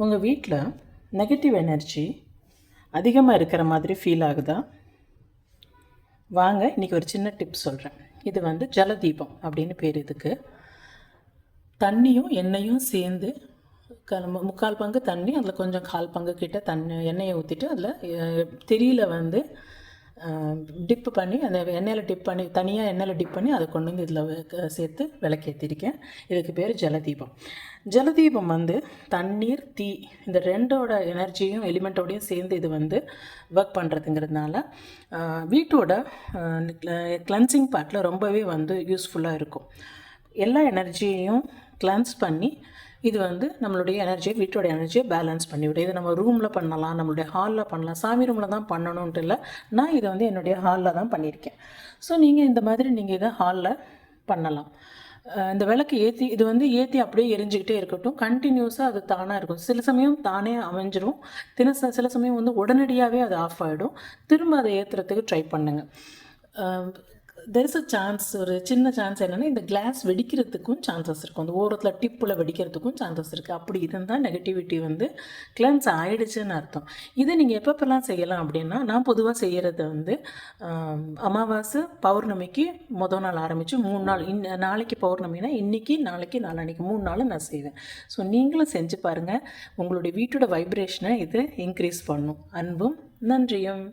உங்கள் வீட்டில் negative energy அதிகமாக இருக்கிற மாதிரி ஃபீல் ஆகுதா? வாங்க இன்றைக்கி ஒரு சின்ன டிப்ஸ் சொல்கிறேன். இது ஜலதீபம் அப்படின்னு பேர். இதுக்கு தண்ணியும் எண்ணெயும் சேர்ந்து முக்கால் பங்கு தண்ணி, அதில் கொஞ்சம் கால் பங்கு கிட்ட எண்ணெயை ஊற்றிட்டு அதில் திரியில் டிப்பு பண்ணி அந்த எண்ணெயில் டிப் பண்ணி தனியாக எண்ணெயில் டிப் பண்ணி அதை கொண்டு வந்து இதில் சேர்த்து விளக்கேற்றிருக்கேன். இதுக்கு பேர் ஜலதீபம். ஜலதீபம் தண்ணீர், தீ இந்த ரெண்டோட எனர்ஜியும் எலிமெண்ட்டோடையும் சேர்ந்து இது ஒர்க் பண்ணுறதுங்கிறதுனால வீட்டோட கிளென்சிங் பார்ட்டில் ரொம்பவே யூஸ்ஃபுல்லாக இருக்கும். எல்லா எனர்ஜியையும் கிளென்ஸ் பண்ணி இது நம்மளுடைய எனர்ஜியை, வீட்டோட எனர்ஜியை பேலன்ஸ் பண்ணிவிடும். இது நம்ம ரூமில் பண்ணலாம், நம்மளுடைய ஹாலில் பண்ணலாம். சாமி ரூமில் தான் பண்ணணுன்ட்டு இல்லை, நான் இதை என்னுடைய ஹாலில் தான் பண்ணியிருக்கேன். ஸோ நீங்கள் இந்த மாதிரி நீங்கள் இதை ஹாலில் பண்ணலாம். இந்த விளக்கு ஏற்றி இது ஏற்றி அப்படியே எரிஞ்சிக்கிட்டே இருக்கட்டும். கண்டினியூஸாக அது தானாக இருக்கும். சில சமயம் தானே அமைஞ்சிரும், சில சமயம் உடனடியாகவே அது ஆஃப் ஆகிடும். திரும்ப அதை ஏற்றுறதுக்கு ட்ரை பண்ணுங்கள். தெர் இஸ் அ சான்ஸ், ஒரு சின்ன சான்ஸ் என்னென்னா, இந்த கிளாஸ் வெடிக்கிறதுக்கும் சான்சஸ் இருக்கும். அந்த ஓரத்தில் டிப்பில் வெடிக்கிறதுக்கும் சான்சஸ் இருக்குது. அப்படி இருந்தால் நெகட்டிவிட்டி கிளென்ஸ் ஆகிடுச்சுன்னு அர்த்தம். இதை நீங்கள் எப்பப்பெல்லாம் செய்யலாம் அப்படின்னா, நான் பொதுவாக செய்கிறது அமாவாசை பௌர்ணமிக்கு மொதல் நாள் ஆரம்பித்து 3 நாள், நாளைக்கு பௌர்ணமினா இன்றைக்கி, நாளைக்கு, நாளான்னைக்கு 3 நாள் நான் செய்வேன். ஸோ நீங்களும் செஞ்சு பாருங்கள். உங்களுடைய வீட்டோட வைப்ரேஷனை இது இன்க்ரீஸ் பண்ணும். அன்பும் நன்றியும்.